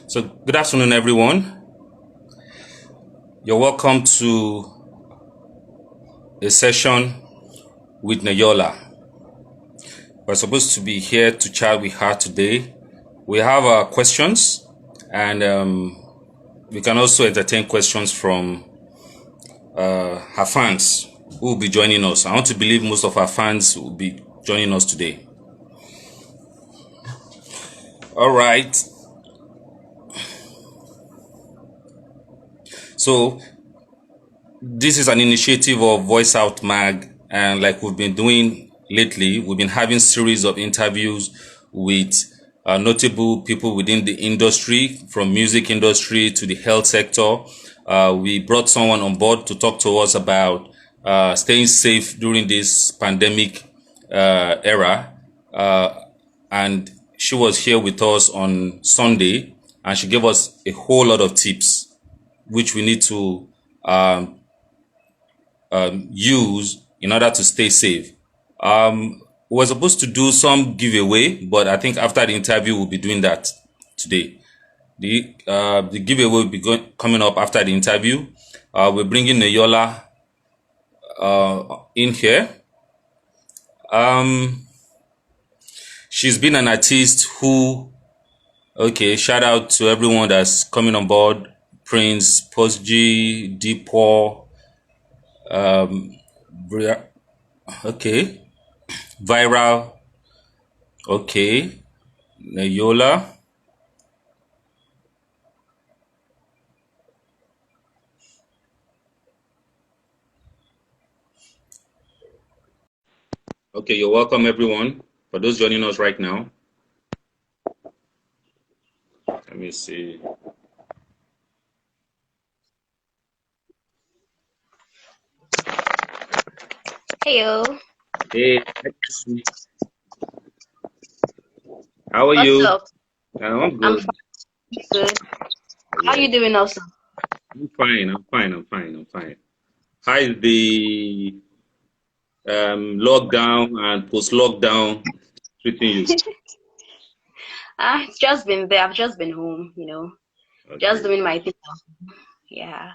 So, good afternoon, everyone. You're welcome to a session with Neyorla. We're supposed to be here to chat with her today. We have our questions, and we can also entertain questions from her fans who will be joining us. I want to believe most of our fans will be joining us today. All right. So, this is an initiative of Voice Out Mag, and like we've been doing lately, we've been having series of interviews with notable people within the industry, from music industry to the health sector. We brought someone on board to talk to us about staying safe during this pandemic era, and she was here with us on Sunday, and she gave us a whole lot of tips which we need to use in order to stay safe. We were supposed to do some giveaway, but I think after the interview, we'll be doing that today. The giveaway will be coming up after the interview. We're bringing Neyorla in here. She's been an artist who, shout out to everyone that's coming on board. Prince, Post G, Deepaw, Viral, Neyorla. Okay, you're welcome, everyone. For those joining us right now, let me see. Heyo. Hey, how are What's you? up? I'm I'm good. good. How Yeah, you doing also? I'm fine. I'm fine. How is the lockdown and post-lockdown treating you? I've just been there. I've just been home, just Okay. doing my thing. Yeah.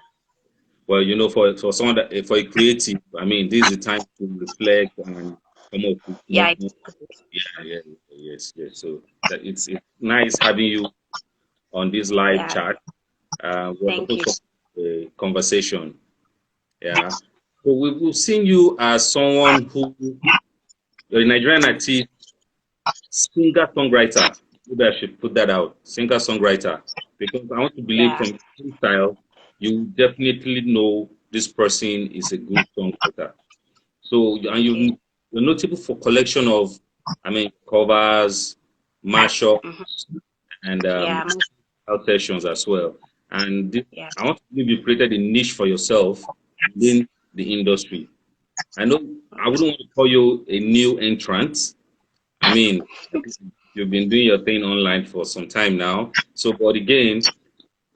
Well, for someone that for a creative, I mean, this is the time to reflect and come up with Yeah. more. Yeah, yes. So that it's nice having you on this live Yeah. chat. We're Thank supposed you. to have a conversation. Yeah. So we've seen you as someone who, you're a Nigerian artist, singer songwriter. Maybe I should put that out. Singer songwriter. Because I want to believe Yeah. from Freestyle, you definitely know this person is a good songwriter. So, and Thank you. you're notable for collection of, I mean, covers, Hmm. mashups, and Yeah. out sessions as well. And Yeah. I want to believe you created a niche for yourself within the industry. I know I wouldn't want to call you a new entrant. I mean, I think you've been doing your thing online for some time now. So, but again,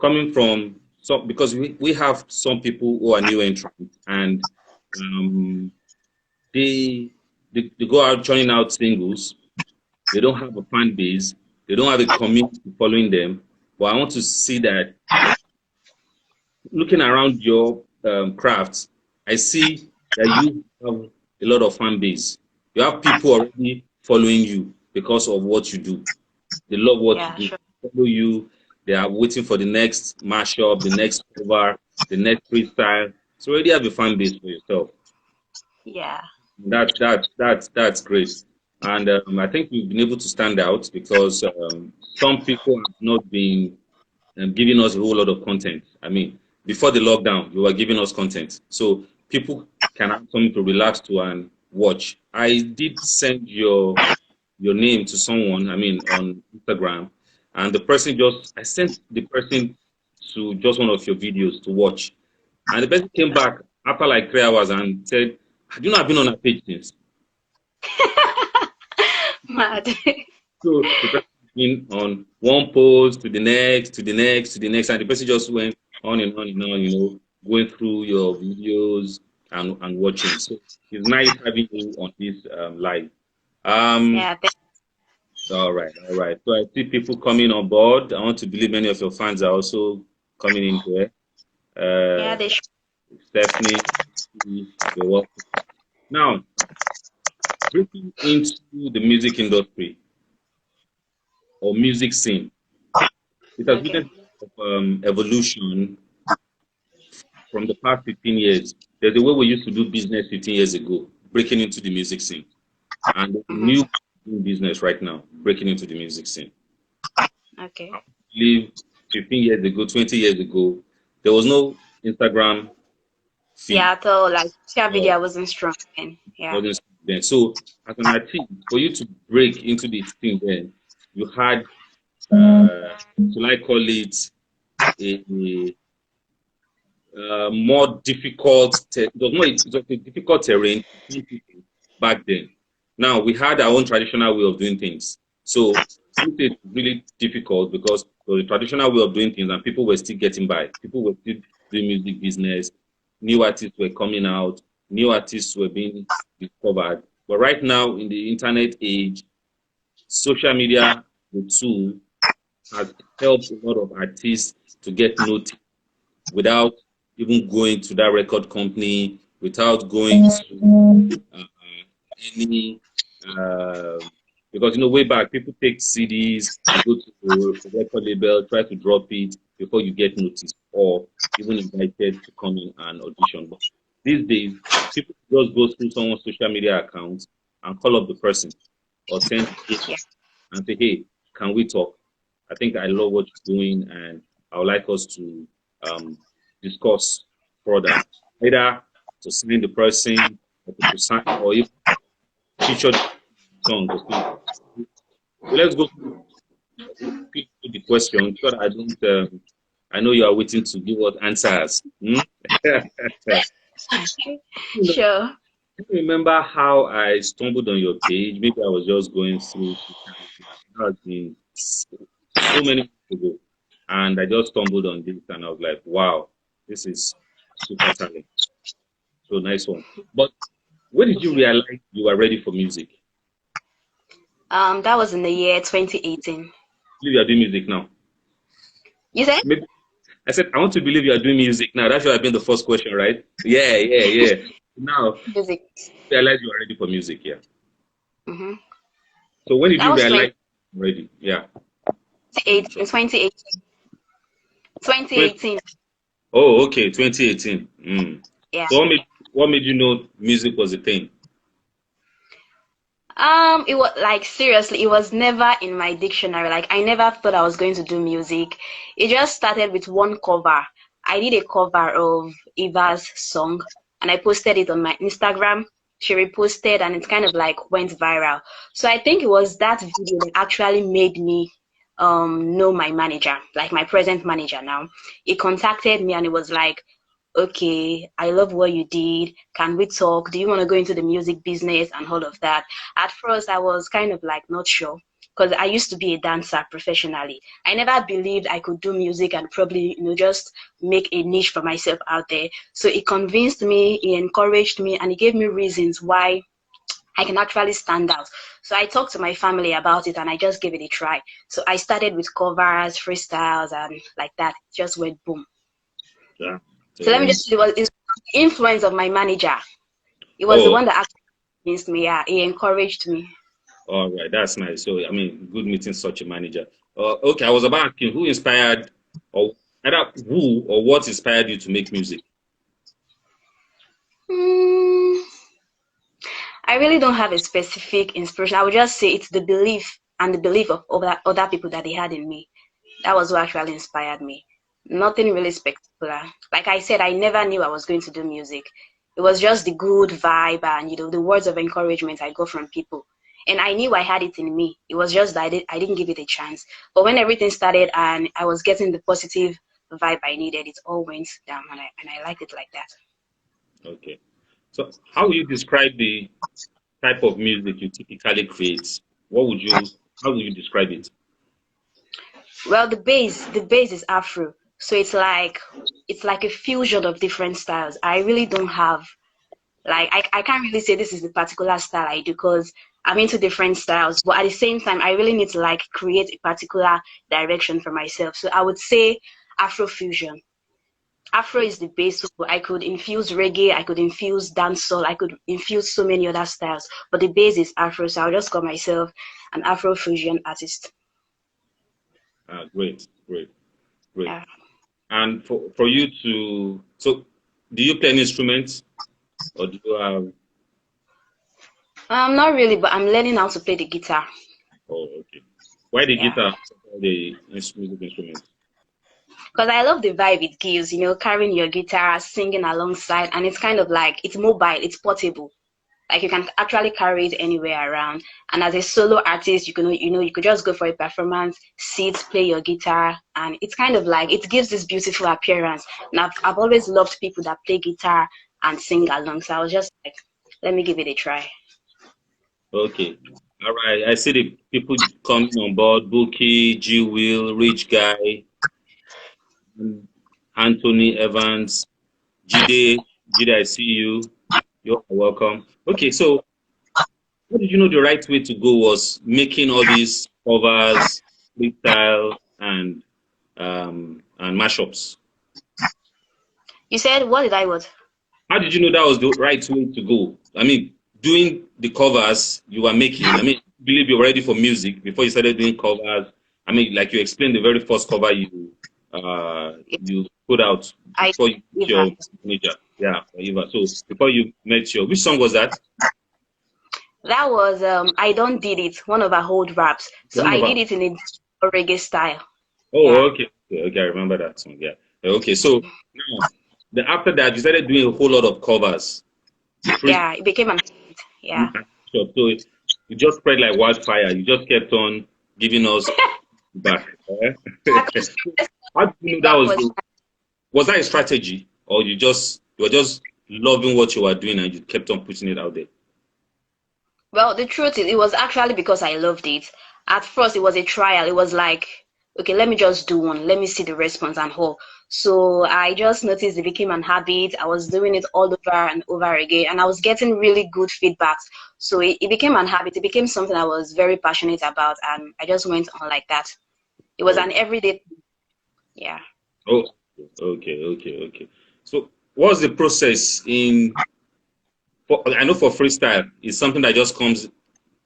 coming from some, because we have some people who are new entrants, and um, they, they go out churning out singles. They don't have a fan base. They don't have a community following them. But I want to see that looking around your craft, I see that you have a lot of fan base. You have people already following you because of what you do. They love what you Yeah. do. Sure. They follow you. They are waiting for the next mashup, the next cover, the next freestyle. So already have a fan base for yourself. Yeah. That's great. And I think we've been able to stand out because some people have not been giving us a whole lot of content. I mean, before the lockdown, you were giving us content, so people can have something to relax to and watch. I did send your name to someone, I mean, on Instagram, and the person just I sent the person to just one of your videos to watch, and the person came back after like 3 hours and said, "Have you not been on our page since?" Mad. So the person been on one post to the next, to the next, to the next, and the person just went on and on and on, going through your videos and watching. So it's nice having you on this live. Um, Yeah. All right, all right. So I see people coming on board. I want to believe many of your fans are also coming in here. Yeah, Uh, they should. Stephanie, you're welcome. Now, breaking into the music industry or music scene, it has Okay. witnessed evolution from the past 15 years. There's a way we used to do business 15 years ago, breaking into the music scene. And there's a Mm-hmm. new business right now, breaking into the music scene. Okay. I believe 15 years ago, 20 years ago, there was no Instagram feed. Yeah, so like social Or media wasn't strong then. Yeah. wasn't then. So as an artist, for you to break into the thing then, you had shall I call it a more difficult it was more it was a difficult terrain to find people back then. Now we had our own traditional way of doing things. So it's really difficult because it was a traditional way of doing things and people were still getting by. People were still doing music business. New artists were coming out, new artists were being discovered. But right now in the internet age, social media, the tool, has helped a lot of artists to get noticed without even going to that record company, without going to any because way back people take CDs, you go to a record label, try to drop it before you get noticed or even invited to come in and audition. But these days, people just go through someone's social media account and call up the person or send Yeah. and say, hey, can we talk? I think I love what you're doing and I would like us to um, discuss further. Either to sign the person or to sign or even feature the song or something. So let's go quick to the question so that I don't I know you are waiting to give us answers. Hmm? Do Sure. you remember how I stumbled on your page? Maybe I was just going through it has been so many years ago. And I just stumbled on this and I was like, wow, this is super talent. So nice one. But when did Thank you you. realize you were ready for music? That was in the year 2018. You are doing music now. You said? Maybe I said I want to believe you are doing music now. That should have been the first question, right? Yeah, yeah, yeah. Now Music. realize you are ready for music, yeah. Mm-hmm. So when did That you was realize you were ready? Yeah. 2018. 2018. 20, 2018. oh, okay, 2018. Mm. Yeah. So what made you know music was a thing? It was like seriously, it was never in my dictionary. Like I never thought I was going to do music. It just started with one cover. I did a cover of Eva's song and I posted it on my Instagram. She reposted and it kind of like went viral. So I think it was that video that actually made me know my manager, like my present manager now. He contacted me and it was like, okay, I love what you did. Can we talk? Do you want to go into the music business and all of that? At first, I was kind of like not sure because I used to be a dancer professionally. I never believed I could do music and probably, just make a niche for myself out there. So he convinced me, he encouraged me, and he gave me reasons why I can actually stand out. So I talked to my family about it and I just gave it a try. So I started with covers, freestyles, and like that. It just went boom. Yeah. So let me So, just, it's the influence of my manager. It was the oh, one that actually convinced me. Yeah, he encouraged me. all right, that's nice. So, I mean, good meeting such a manager. Okay, I was about asking who inspired, or either who or what inspired you to make music? Hmm, I really don't have a specific inspiration. I would just say it's the belief and the belief of other people that they had in me. That was what actually inspired me. Nothing really spectacular. Like I said, I never knew I was going to do music. It was just the good vibe and the words of encouragement I got from people. And I knew I had it in me. It was just that I didn't give it a chance. But when everything started and I was getting the positive vibe I needed, it all went down and I liked it like that. Okay. So, how would you describe the type of music you typically create? How would you describe it? Well, the base is Afro. So it's like a fusion of different styles. I really don't have Like I can't really say this is the particular style I do because I'm into different styles, but at the same time, I really need to like create a particular direction for myself. So I would say Afrofusion. Afro is the base, so I could infuse reggae, I could infuse dancehall, I could infuse so many other styles, but the base is Afro, so I'll just call myself an Afrofusion artist. Great, great, great. Yeah. And for you to, so do you play an instrument or do you have? Not really, but I'm learning how to play the guitar. Oh, okay. Why the Yeah. guitar, the music instrument? Because I love the vibe it gives, carrying your guitar, singing alongside, and it's kind of like it's mobile, it's portable. Like you can actually carry it anywhere around. And as a solo artist, you could just go for a performance, sit, play your guitar, and it's kind of like it gives this beautiful appearance. And I've always loved people that play guitar and sing along. So I was just like, let me give it a try. Okay. All right. I see the people coming on board. Buki, G Will, Rich Guy, Anthony Evans, Jide. Jide, I see you. You're welcome. Okay, so how did you know the right way to go was making all these covers, freestyle, and mashups? You said, what did I what? How did you know that was the right way to go? I mean, doing the covers you were making. I mean, I believe you were ready for music before you started doing covers. I mean, like you explained, the very first cover you put out I before you met Eva. your manager. Yeah, for Eva. So before you met your, which song was that? That was I don't did it, one of our old raps. So One I of did our. it in a reggae style. Yeah. Oh, okay, okay, okay. I remember that song. Yeah. Okay, so now, after that, you started doing a whole lot of covers. Free, Yeah, it became an yeah. so you just spread like wildfire. You just kept on giving us back. How did you know that Feedback was was that a strategy, or you were just loving what you were doing and you kept on putting it out there? Well, the truth is, it was actually because I loved it. At first, it was a trial. It was like, okay, let me just do one. Let me see the response and all. So I just noticed it became an habit. I was doing it all over and over again, and I was getting really good feedbacks. So it became an habit. It became something I was very passionate about, and I just went on like that. It was Oh, an everyday, yeah. oh, okay, okay, okay. So, what's the process in? I know for freestyle, it's something that just comes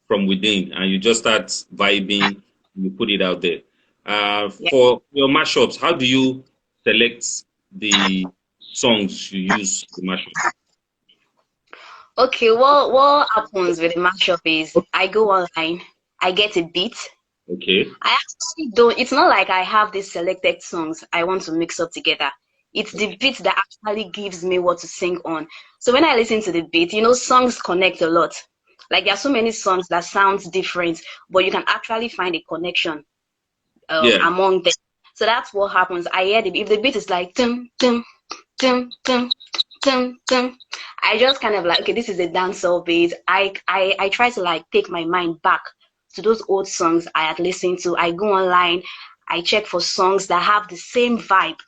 from within, and you just start vibing. You put it out there. Yeah. For your mashups, how do you select the songs you use to mash up? Okay, what happens with the mashup is I go online, I get a beat. Okay. I actually don't, it's not like I have these selected songs I want to mix up together. It's the Okay. beat that actually gives me what to sing on. So when I listen to the beat, songs connect a lot. Like there are so many songs that sounds different, but you can actually find a connection Yeah. among them. So that's what happens. I hear if the beat is like tum tum tum tum tum tum, I just kind of like, okay, this is a dancehall beat. I try to like take my mind back to those old songs I had listened to. I go online, I check for songs that have the same vibe.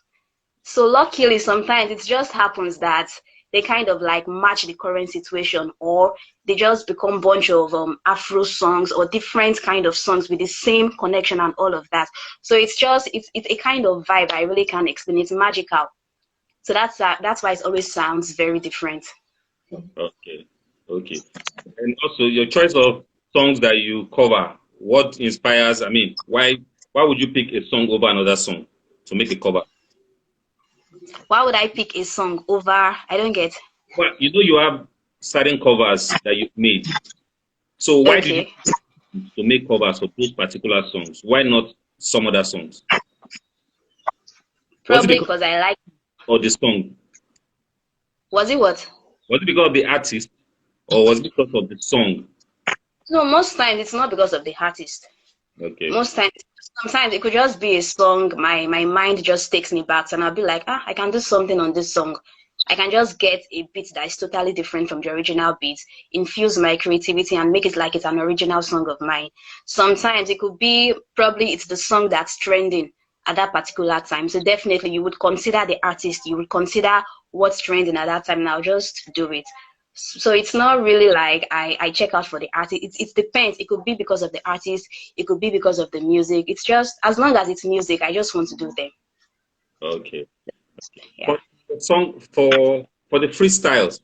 So luckily, sometimes it just happens that they kind of like match the current situation, or they just become bunch of Afro songs or different kind of songs with the same connection and all of that. So it's a kind of vibe. I really can't explain. It's magical. So that's why it always sounds very different. Okay. Okay. And also your choice of songs that you cover. What inspires? I mean, why would you pick a song over another song to make a cover? Why would I pick a song over? I don't get. Well, you have certain covers that you've made. So why did you Okay, to make covers for those particular songs? Why not some other songs? Was it probably because because I like. of the song? Was it what? Was it because of the artist, or was it because of the song? No, most times it's not because of the artist. Okay. Most times, sometimes it could just be a song. My mind just takes me back, and I'll be like, I can do something on this song. I can just get a beat that is totally different from the original beat, infuse my creativity, and make it like it's an original song of mine. Sometimes it could be probably it's the song that's trending at that particular time. So definitely you would consider the artist, you would consider what's trending at that time, and I'll just do it. So it's not really like I check out for the artist. It depends. It could be because of the artist. It could be because of the music. It's just as long as it's music, I just want to do them. Okay. Yeah. For the song for the freestyles,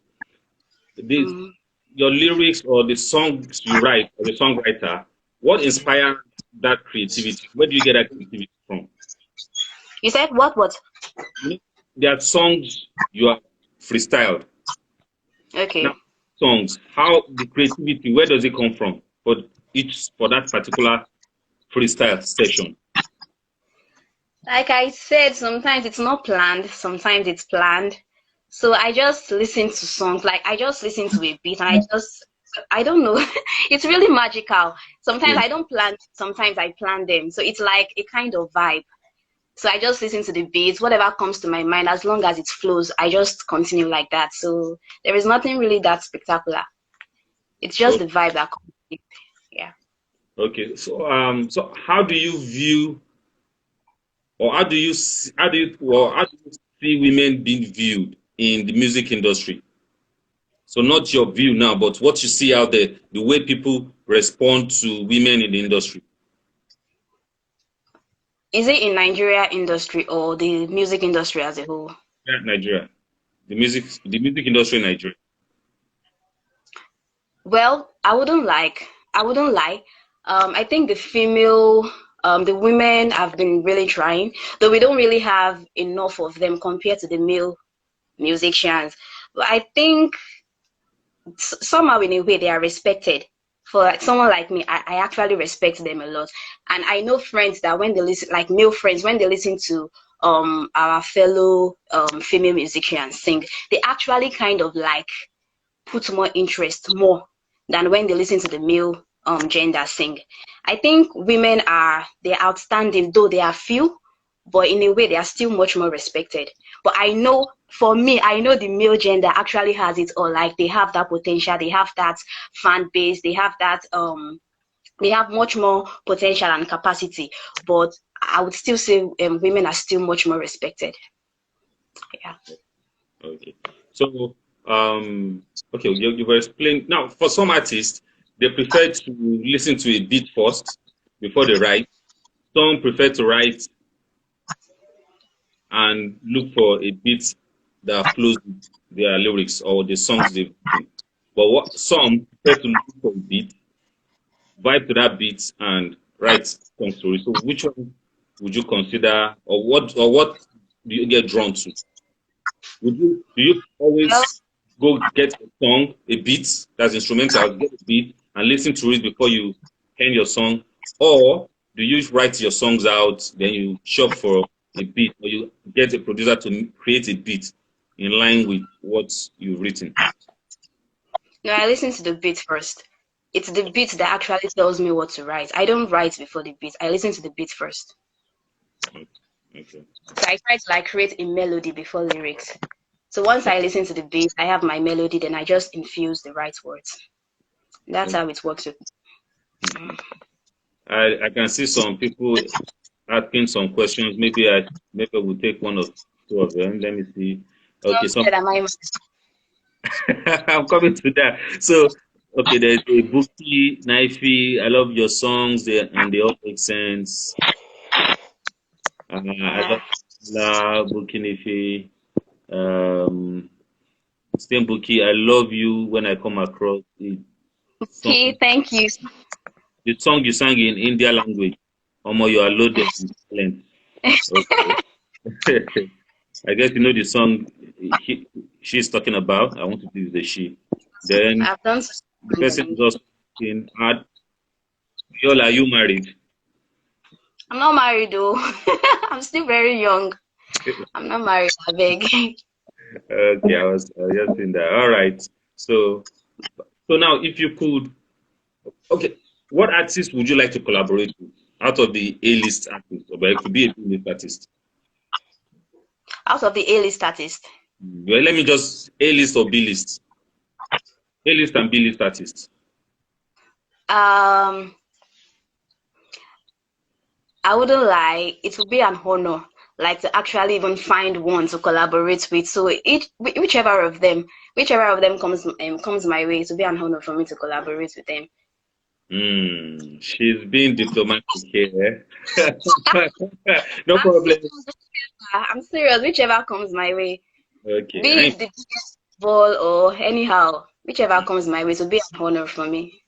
the Mm. your lyrics or the songs you write as a songwriter, what inspired that creativity? Where do you get that creativity from? You said what? What? There are songs you have freestyled. Now, Okay. songs, how the creativity, where does it come from for that particular freestyle session? Like I said, sometimes it's not planned, sometimes it's planned. So I just listen to songs, like I just listen to a beat and I don't know. It's really magical. Sometimes Yeah. I don't plan, sometimes I plan them. So it's like a kind of vibe. So I just listen to the beats, whatever comes to my mind, as long as it flows, I just continue like that. So there is nothing really that spectacular. It's just O- the vibe that comes with it. Yeah. Okay. So how do you view or how do you see women being viewed in the music industry? So not your view now, but what you see out there, the way people respond to women in the industry. Is it in Nigeria industry or the music industry as a whole? Yeah, Nigeria, the music industry in Nigeria. Well, I wouldn't lie. I think the women have been really trying, though we don't really have enough of them compared to the male musicians. But I think somehow in a way they are respected. For like someone like me, I actually respect them a lot. And I know friends that when they listen, like male friends, when they listen to our fellow female musicians sing, they actually kind of like put more interest more than when they listen to the male gender sing. I think women are they're outstanding, though they are few, but in a way they are still much more respected. But I know for me, I know the male gender actually has it all. Like they have that potential, they have that fan base, they have much more potential and capacity. But I would still say women are still much more respected. Yeah. Okay. So, okay, you were explaining. Now, for some artists, they prefer to listen to a beat first before they write. Some prefer to write and look for a beat that flows with their lyrics or the songs they've written. But what some prefer to look for a beat, vibe to that beat, and write song story. So, which one would you consider, or what do you get drawn to? Do you Well, always go get a song, a beat that's instrumental, get a beat and listen to it before you pen your song? Or do you write your songs out, then you shop for a beat, or you get a producer to create a beat in line with what you've written? no, I listen to the beat first. It's the beat that actually tells me what to write. I don't write before the beat. I listen to the beat first. Okay. So I try to like create a melody before lyrics. So once I listen to the beat, I have my melody, then I just infuse the right words. That's Okay. how it works with me. I can see some people asking some questions. Maybe I will take one or two of them. Let me see. Well, Okay, some said, am I? I'm coming to that. So, okay, there's a Bookie, Knifey. I love your songs, and they all make sense. I love La Bookie, Knifey. Um, same Bookie. I love you when I come across the Okay, song. thank you. The song you sang in India language. Omo, you are loaded with talent. Okay. I guess you know the song she's talking about. I want to use the she. Then I've done some the in the person is language. also asking, Neyorla, are you married? I'm not married though. I'm still very young. I'm not married, I beg. Okay, I was just saying that. All right. So now, if you could, okay, what artist would you like to collaborate with out of the A-list artists, or it could be a B-list artist? Out of the A-list artist, Well, let me just A-list or B-list, A-list and B-list artists. um, I wouldn't lie. It would be an honor. like to actually even find one to collaborate with. So whichever of them comes my way, it will be an honor for me to collaborate with them. She's being diplomatic here. No I'm problem. serious. I'm serious. Whichever comes my way, Okay. be it the biggest ball or anyhow, whichever comes my way, it will be an honor for me.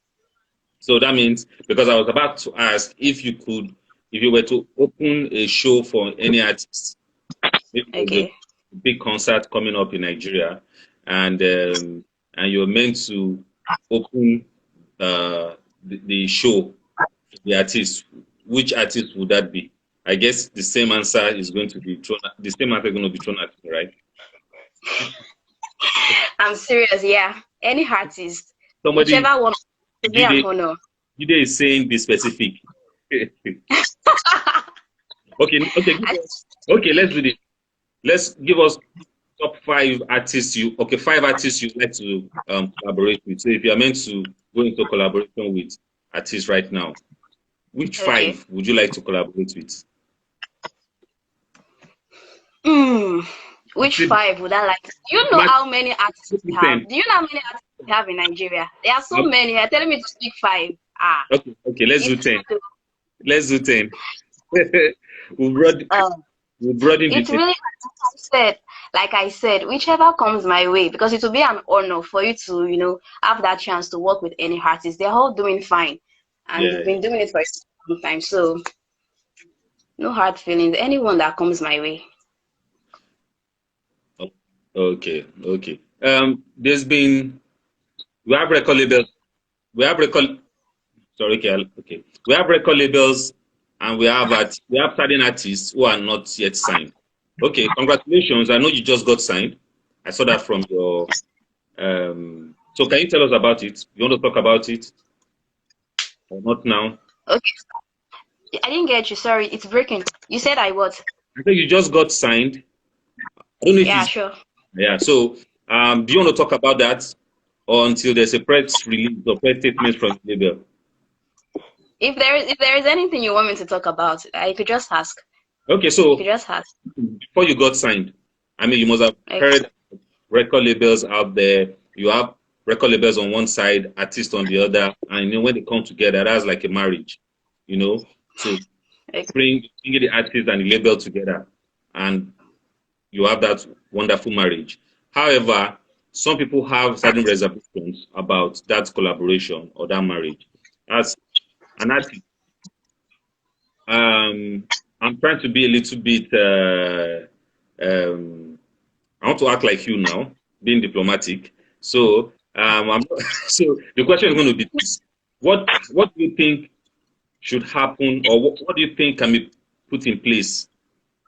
So that means, because I was about to ask if you could, if you were to open a show for any artist, maybe there's a Okay. big concert coming up in Nigeria, and you're meant to open the show to the artist, which artist would that be? I guess the same answer is going to be thrown. The same answer is going to be thrown at you, right? I'm serious. Yeah. Any artist, Somebody, whichever one, will be an Jide, honor. Jide is saying be specific. Okay, okay, I, okay. Let's do this. Let's give us top five artists you. Okay, five artists you'd like to collaborate with. So if you are meant to go into collaboration with artists right now, which okay. five would you like to collaborate with? Hmm. Which Say five would I like? Do you know max how many artists we have? 10. Do you know how many artists we have in Nigeria? There are so many. You're telling me to pick five. Ah, Okay, okay, let's do it's 10. hard. Let's do 10. we broad Um, we broaden the it's thing. really like I said, whichever comes my way, because it will be an honor for you to, have that chance to work with any artist. They're all doing fine, and they've Yeah. been doing it for a long time. So no hard feelings. Anyone that comes my way. Okay, okay. There's been we have record labels. We have record. Sorry, okay, okay. We have record labels, and we have certain artists who are not yet signed. Okay, congratulations. I know you just got signed. I saw that from your. So can you tell us about it? You want to talk about it or not now? Okay, I didn't get you. Sorry, it's breaking. You said I what? I think you just got signed. I don't know if Yeah, it's sure. yeah. So do you want to talk about that, or until there's a press release or press statement from the label? If there is anything you want me to talk about, I could just ask. Okay, You could so just ask. before you got signed, I mean, you must have Okay. heard record labels out there. You have record labels on one side, artists on the other, and when they come together, that's like a marriage. To Okay. bring the artist and the label together, and you have that wonderful marriage. However, some people have certain reservations about that collaboration or that marriage. As an artist, I'm trying to be a little bit. I want to act like you now, being diplomatic. So, so the question is going to be this: What do you think should happen, or what do you think can be put in place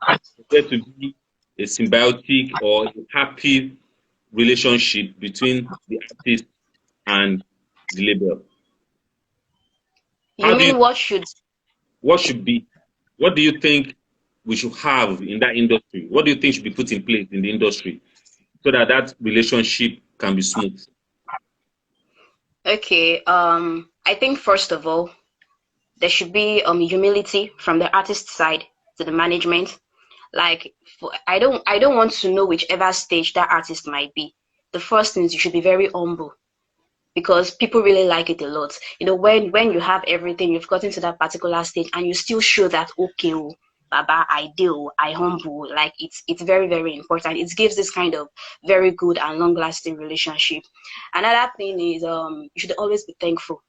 for there to be a symbiotic or a happy relationship between the artist and the label? How You do you mean what should? what should be? What do you think we should have in that industry? What do you think should be put in place in the industry so that that relationship can be smooth? Okay. I think first of all, there should be humility from the artist side to the management. Like, I don't want to know whichever stage that artist might be. The first thing is you should be very humble because people really like it a lot. When you have everything, you've gotten to that particular stage, and you still show that okay, oh, Baba, I do, I humble. Like it's very very important. It gives this kind of very good and long lasting relationship. Another thing is you should always be thankful.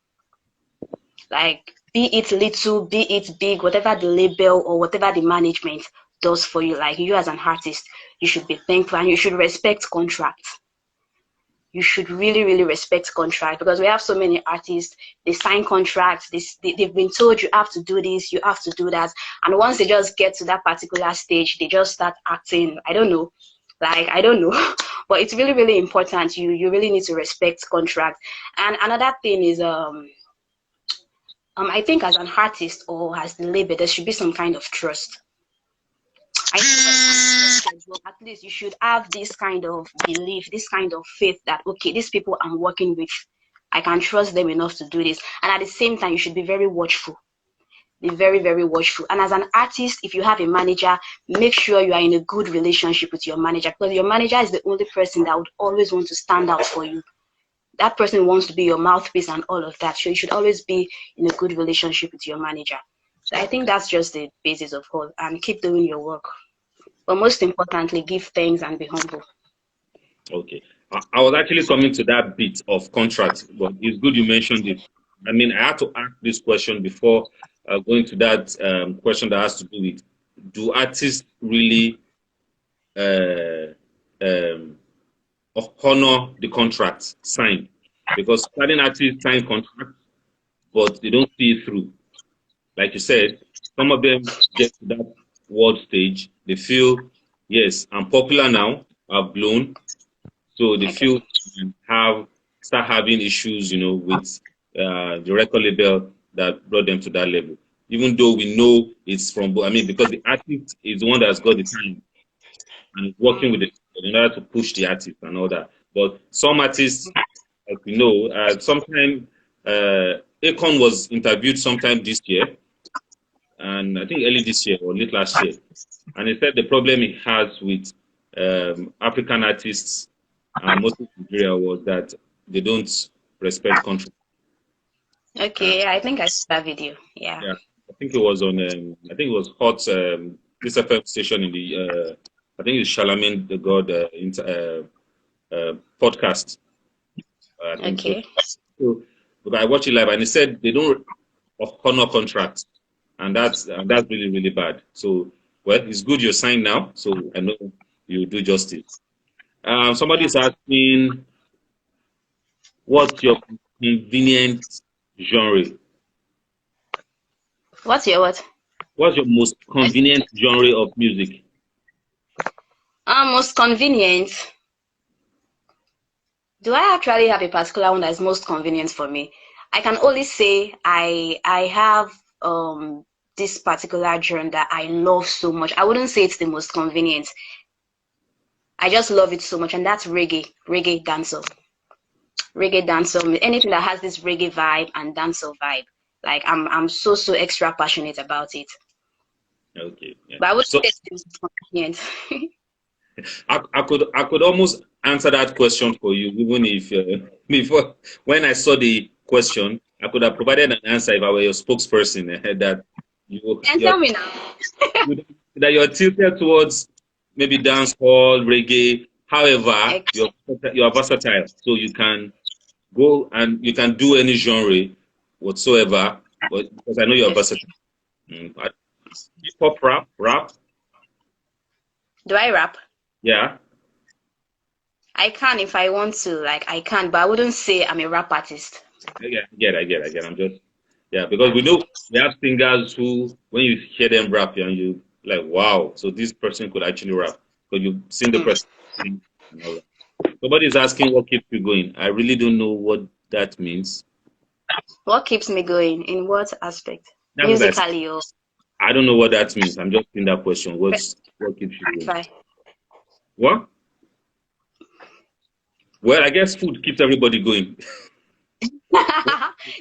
Like be it little, be it big, whatever the label or whatever the management does for you. Like you as an artist, you should be thankful and you should respect contracts. You should really really respect contract because we have so many artists. They sign contracts, they've been told you have to do this, you have to do that, and once they just get to that particular stage, they just start acting, I don't know, like I don't know. But it's really really important. You really need to respect contract. And another thing is I think as an artist or as the label, there should be some kind of trust. I know everybody's trusted, but at least you should have this kind of belief, this kind of faith that okay, these people I'm working with, I can trust them enough to do this. And at the same time, you should be very watchful. be very, very watchful. And as an artist, if you have a manager, make sure you are in a good relationship with your manager, because your manager is the only person that would always want to stand out for you. That person wants to be your mouthpiece and all of that. So you should always be in a good relationship with your manager. So I think that's just the basis of all. And keep doing your work. But most importantly, give thanks and be humble. Okay. I was actually coming to that bit of contract, but it's good you mentioned it. I mean, I had to ask this question before going to that question that has to do with, do artists really uh, um, honor the contract signed? Because certain artists sign contracts, but they don't see it through. Like you said, some of them get to that world stage. They feel, yes, I'm popular now. I've blown. So they Okay. feel start having issues, with the record label that brought them to that level. Even though we know it's from, I mean, because the artist is the one that's got the talent and is working with Mm. it in order to push the artist and all that. But some artists, like we know, sometime Akon was interviewed sometime this year, and I think early this year or late last year, and he said the problem he has with African artists and mostly Nigeria was that they don't respect country. Okay, yeah, I think I saw that video. Yeah. Yeah, I think it was on. I think it was Hot this FM station in the. I think it's Charlemagne the God podcast. I think so. Okay. So, but I watched it live, and he said they don't honor contracts, and that's really really bad. So, well, it's good you're signed now, so I know you do justice. Somebody Yeah. is asking, what's your convenient genre? What's your what? What's your most convenient genre of music? Most convenient. Do I actually have a particular one that is most convenient for me? I can only say I have this particular genre that I love so much. I wouldn't say it's the most convenient. I just love it so much, and that's reggae dancehall. Reggae dancehall, anything that has this reggae vibe and dancehall vibe. Like I'm so extra passionate about it. Okay, yeah. But I wouldn't So say it's the most convenient. I could almost answer that question for you, even if before when I saw the question, I could have provided an answer if I were your spokesperson that And you're tell me now. that you're tilted towards maybe dance hall, reggae. However, Ex- you're versatile, so you can go and you can do any genre whatsoever. But because I know you're yes. versatile. Hip hop, rap, Do I rap? yeah. I can if I want to, like I can, but I wouldn't say I'm a rap artist. I get. I'm just because we know we have singers who, when you hear them rap, and you like, wow, so this person could actually rap because you've seen the Hmm. person sing and all that. Somebody is asking what keeps you going. I really don't know what that means. What keeps me going? In what aspect? That's what I said. Musically or I don't know what that means. I'm just in that question. What keeps you going? Spotify? What? Well, I guess food keeps everybody going.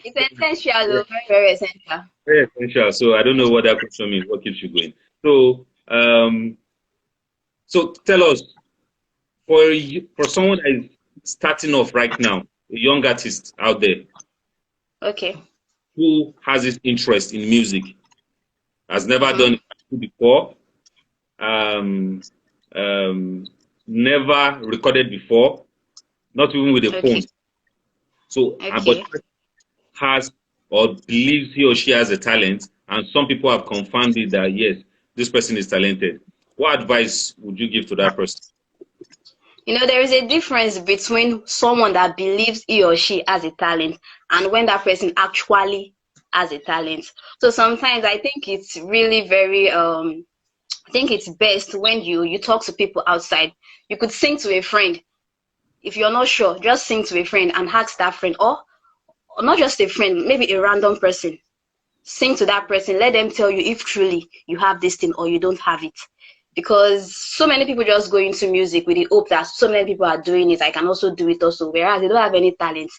It's essential, though, very, very essential. Very essential. So I don't know what that question means. What keeps you going? So so tell us, for someone that is starting off right now, a young artist out there Okay. who has this interest in music, has never Mm-hmm. done it before, um, um, never recorded before, not even with a Okay. phone. So, but Okay. has or believes he or she has a talent, and some people have confirmed it that yes, this person is talented. What advice would you give to that person? There is a difference between someone that believes he or she has a talent and when that person actually has a talent. So sometimes I think it's really very I think it's best when you talk to people outside. You could sing to a friend. If you're not sure, just sing to a friend and ask that friend, or not just a friend, maybe a random person. Sing to that person, let them tell you if truly you have this thing or you don't have it. Because so many people just go into music with the hope that so many people are doing it, I can also do it also, whereas they don't have any talent.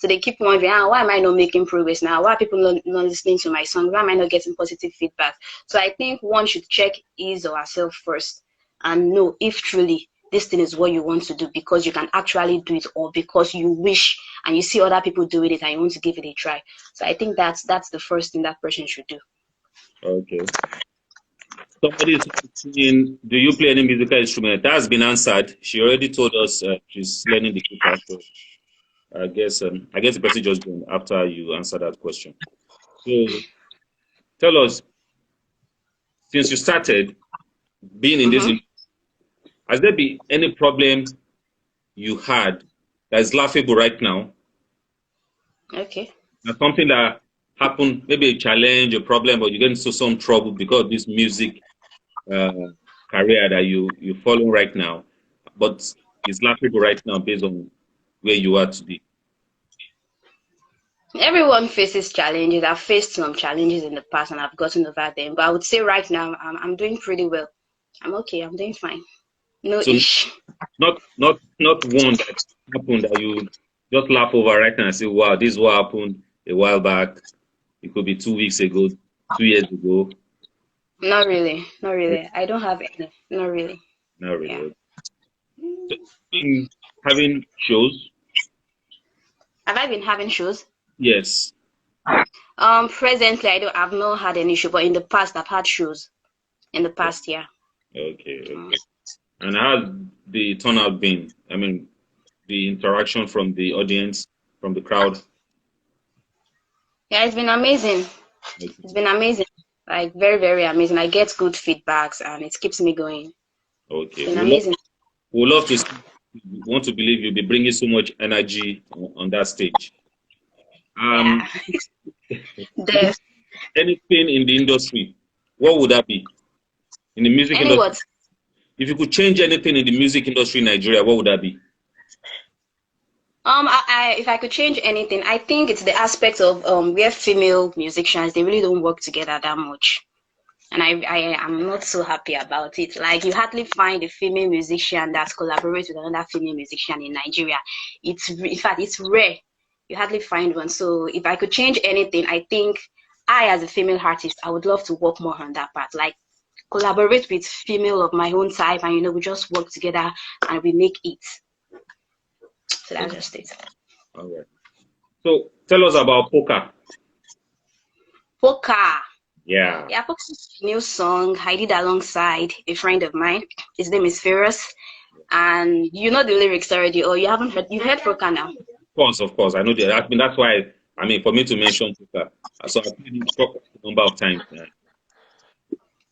So they keep wondering, why am I not making progress now? Why are people not listening to my song? Why am I not getting positive feedback? So I think one should check his or herself first and know if truly this thing is what you want to do because you can actually do it, or because you wish and you see other people doing it and you want to give it a try. So I think that's the first thing that person should do. Okay. Somebody is asking, do you play any musical instrument? That has been answered. She already told us she's learning the guitar. So I guess the person just joined after you answer that question. So tell us, since you started being in this, Mm-hmm. has there been any problem you had that is laughable right now? Okay. That's something that happened, maybe a challenge, a problem, or you get into some trouble because of this music uh, career that you follow right now, but it's laughable right now based on where you are today. Everyone faces challenges. I've faced some challenges in the past and I've gotten over them. But I would say right now I'm doing pretty well. I'm okay. I'm doing fine. No So ish. not one that happened that you just laugh over right now and say, "Wow, this is what happened a while back. It could be 2 weeks ago, 2 years ago." Not really. Not really. I don't have any. Not really. Not Yeah. really. So, having shows, Have I been having shows? yes. Presently I've not had any issue, but in the past I've had shows. In the past, yeah. Okay, Mm. okay. And how's the turnout been? I mean, the interaction from the audience, from the crowd. Yeah, it's been amazing. It's been amazing. Like very, very amazing. I get good feedbacks and it keeps me going. It's Okay, been amazing. we love to see, we want to believe you'll be bringing so much energy on that stage. Yeah. Um, The anything in the industry, what would that be? In the music any industry, what? if you could change anything in the music industry in Nigeria, what would that be? If I could change anything, I think it's the aspect of where female musicians they really don't work together that much, and I am not so happy about it. Like you hardly find a female musician that collaborates with another female musician in Nigeria. In fact it's rare. You hardly find one. So if I could change anything, I think I as a female artist, I would love to work more on that part. Like collaborate with female of my own type, and we just work together and we make it. So that's Okay. just it. All right. So tell us about poker. Poker. Yeah. Yeah, Poker is a new song I did alongside a friend of mine. His name is Ferris. And you know the lyrics already, or you haven't heard, you heard Poker now. Of course. I know that. I mean, that's why, I mean, for me to mention poker, so I've played it a number of times. Yeah.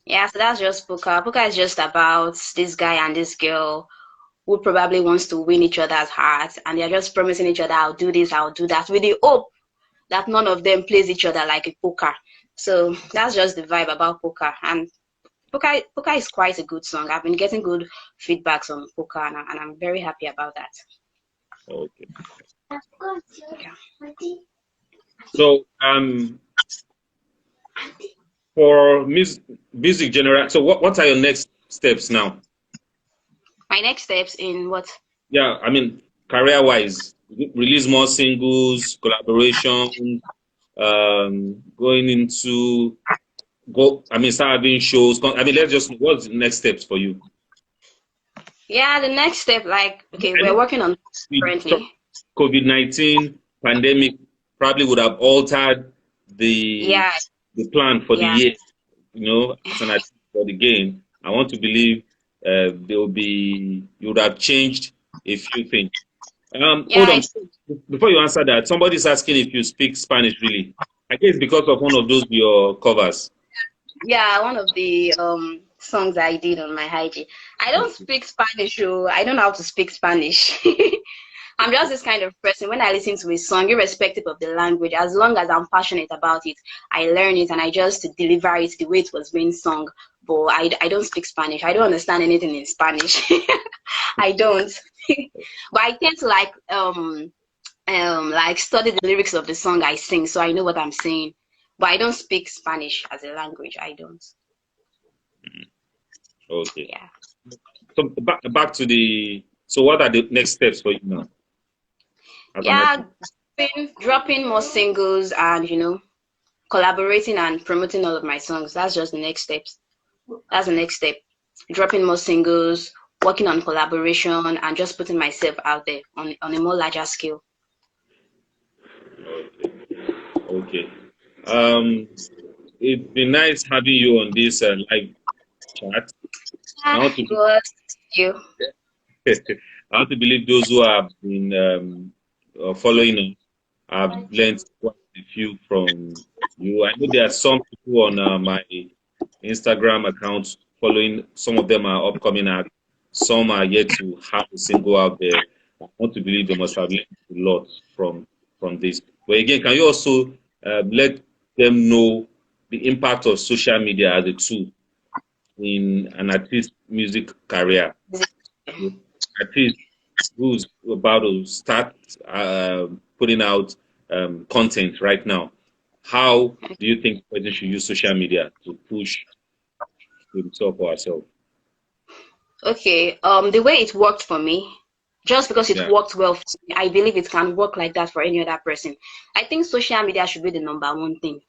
Yeah, so that's just Poker. Poker is just about this guy and this girl who probably wants to win each other's hearts, and they're just promising each other, I'll do this, I'll do that, with the hope that none of them plays each other like a poker. So that's just the vibe about Poker. And Poker is quite a good song. I've been getting good feedbacks on Poker, and I'm very happy about that. Okay. Yeah. So, for music general, so what are your next steps now? My next steps in what? Yeah, I mean, career wise, release more singles, collaboration, going into I mean, start having shows. I mean, let's just, what's the next steps for you? Yeah, the next step, like, okay, I we're know working on currently. COVID-19 pandemic probably would have altered the Yeah, the plan for the yeah, year, as an artist for the game. I want to believe you would have changed a few things. Hold yeah. on. Before you answer that, somebody's asking if you speak Spanish really. I guess because of one of those your covers. Yeah, one of the songs I did on my IG. I don't speak Spanish, so I don't know how to speak Spanish. I'm just this kind of person. When I listen to a song, irrespective of the language, as long as I'm passionate about it, I learn it and I just deliver it the way it was being sung. But I don't speak Spanish. I don't understand anything in Spanish. I don't. But I tend to like study the lyrics of the song I sing, so I know what I'm saying. But I don't speak Spanish as a language. I don't. Okay. Yeah. So back to the. So what are the next steps for you now as an Yeah, artist? dropping more singles and collaborating and promoting all of my songs. That's just the next steps. That's the next step. Dropping more singles, working on collaboration, and just putting myself out there on a more larger scale. Okay. It's been nice having you on this live chat. I Ah, want to it was you. I want to believe those who have been following us have learned quite a few from you. I know there are some people on my Instagram account following. Some of them are upcoming acts. Some are yet to have a single out there. I want to believe they must have learned a lot from this. But again, can you also let them know the impact of social media as a tool in an artist's music career? Artist who's about to start putting out content right now, how do you think the person should use social media to push himself or herself? Okay, the way it worked for me, just because it Yeah. worked well for me, I believe it can work like that for any other person. I think social media should be the number one thing.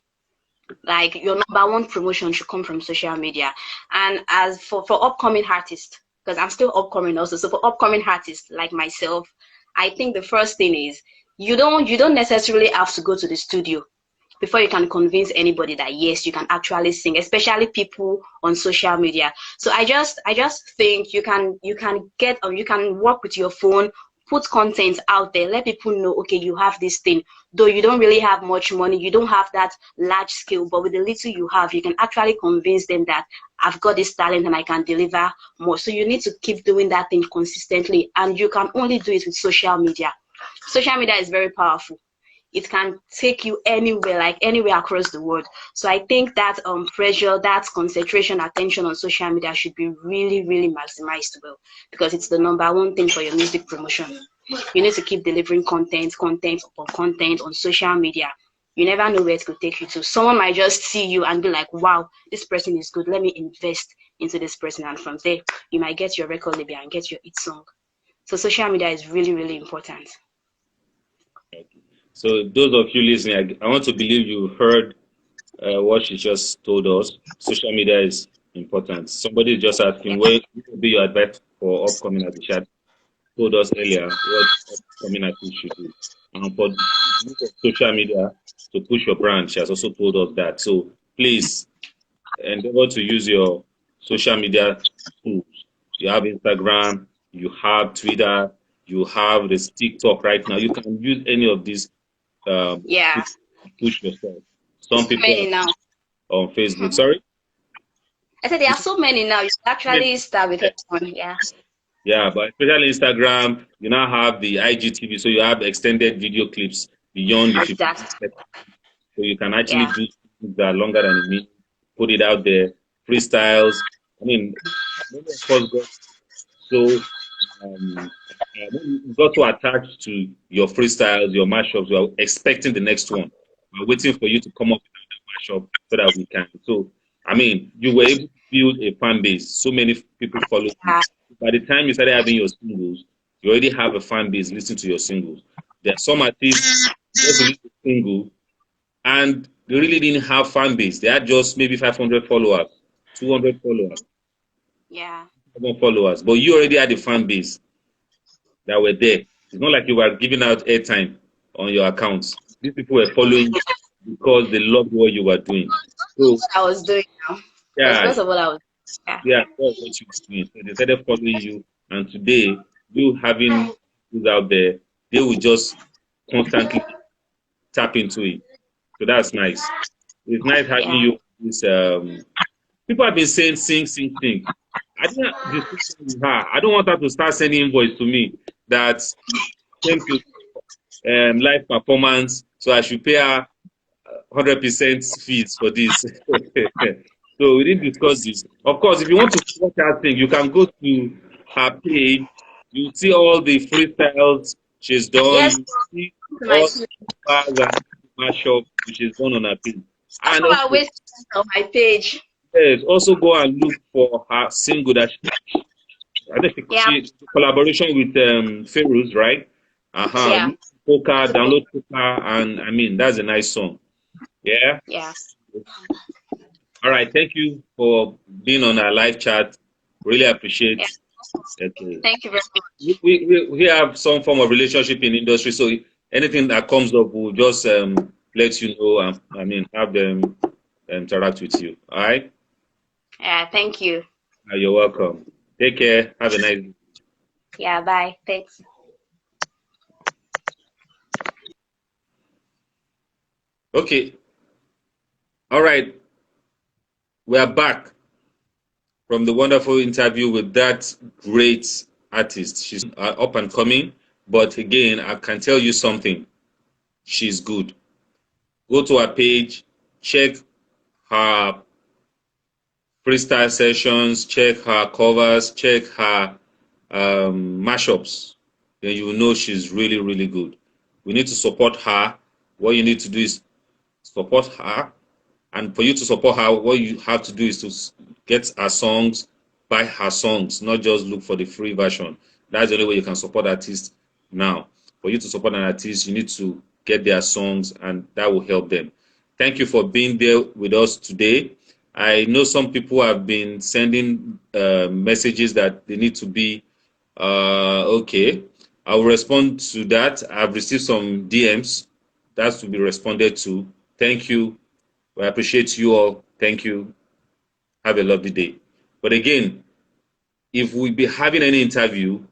Like your number one promotion should come from social media. And as for upcoming artists, because I'm still upcoming also, so for upcoming artists like myself, I think the first thing is you don't necessarily have to go to the studio before you can convince anybody that yes, you can actually sing, especially people on social media. So I just think you can work with your phone, put content out there, let people know, okay, you have this thing. Though you don't really have much money, you don't have that large scale, but with the little you have, you can actually convince them that I've got this talent and I can deliver more. So you need to keep doing that thing consistently, and you can only do it with social media. Social media is very powerful. It can take you anywhere, like anywhere across the world. So I think that pressure, that concentration, attention on social media should be really, really maximized well, because it's the number one thing for your music promotion. You need to keep delivering content upon content on social media. You never know where it could take you to. Someone might just see you and be like, wow, this person is good. Let me invest into this person. And from there, you might get your record label and get your hit song. So social media is really, really important. So those of you listening, I want to believe you heard what she just told us. Social media is important. Somebody is just asking, Yeah. where will be your advice for upcoming artists? Told us earlier what upcoming artists should do. And for the use of social media to push your brand, she has also told us that. So please endeavor to use your social media tools. You have Instagram, you have Twitter, you have this TikTok right now. You can use any of these to Yeah. push yourself. There's Some so people many now. are on Facebook. Sorry? I said there are so many now. You can actually start with anyone. Yeah. Yeah, but especially Instagram, you now have the IGTV, so you have extended video clips beyond the 15 Exactly. seconds. So you can actually Yeah. do things that are longer than a minute, put it out there, freestyles. I mean, many of us got so got so attached to your freestyles, your mashups. We are expecting the next one. We're waiting for you to come up with a mashup so that we can. So, I mean, you were able to build a fan base. So many people follow you. Yeah. By the time you started having your singles, you already have a fan base listening to your singles. There are some artists just released a single and they really didn't have fan base. They had just maybe 500 followers, 200 followers, Yeah. 1,000 followers. But you already had a fan base that were there. It's not like you were giving out airtime on your accounts. These people were following you because they loved what you were doing. So What I was doing now. It was yeah, because of what I was. Yeah. yeah, that's what you were doing. So they started following you, and today you having things out there, they will just constantly tap into it. So that's nice. It's nice having Yeah. you. This people have been saying sing, sing, sing. I didn't discuss with her. I don't want her to start sending invoice to me that came to live performance, so I should pay her 100% fees for this. So we didn't discuss this. Of course, if you want to watch her thing, you can go to her page. You see all the freestyles she's done. Yes. You see To my all the bars and mashup which is done on her page. That's And how I also, waste on my page. yes, also go and look for her single that I think Yeah. she collaboration with Feroz, right? Uh-huh. Yeah. Look Poker, download Poker, and I mean that's a nice song. Yeah. Yeah. All right. Thank you for being on our live chat. Really Yeah. appreciate. Okay. Thank you very We, much. we have some form of relationship in industry, so anything that comes up, we'll just let you know. I mean, have them interact with you. All right. Yeah. Thank you. You're welcome. Take care. Have a nice. Yeah. Bye. Thanks. Okay. All right. We are back from the wonderful interview with that great artist. She's up and coming, but again, I can tell you something. She's good. Go to her page, check her freestyle sessions, check her covers, check her mashups. Then you will know she's really, really good. We need to support her. What you need to do is support her. And for you to support her, what you have to do is to get her songs, buy her songs, not just look for the free version. That's the only way you can support artists now. For you to support an artist, you need to get their songs, and that will help them. Thank you for being there with us today. I know some people have been sending messages that they need to be okay. I will respond to that. I've received some DMs. That's to be responded to. Thank you. I appreciate you all. Thank you. Have a lovely day. But again, if we be having any interview,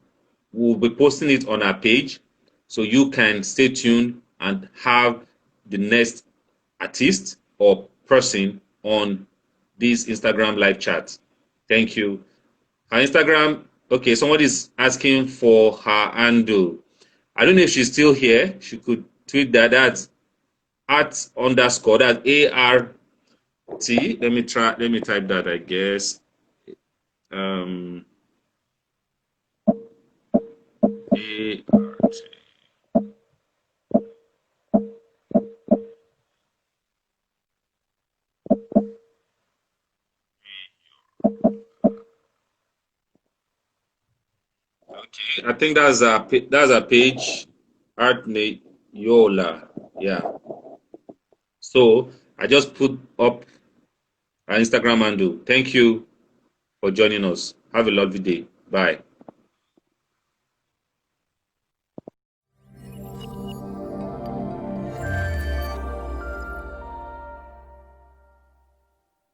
we'll be posting it on our page so you can stay tuned and have the next artist or person on this Instagram live chat. Thank you. Her Instagram, okay, somebody's asking for her handle. I don't know if she's still here. She could tweet that. That's at underscore, that's ART. Let me try, let me type that, I guess. Um, ART. Okay, I think that's a page. Art Neyorla. Yeah. So I just put up our Instagram handle. Thank you for joining us. Have a lovely day. Bye.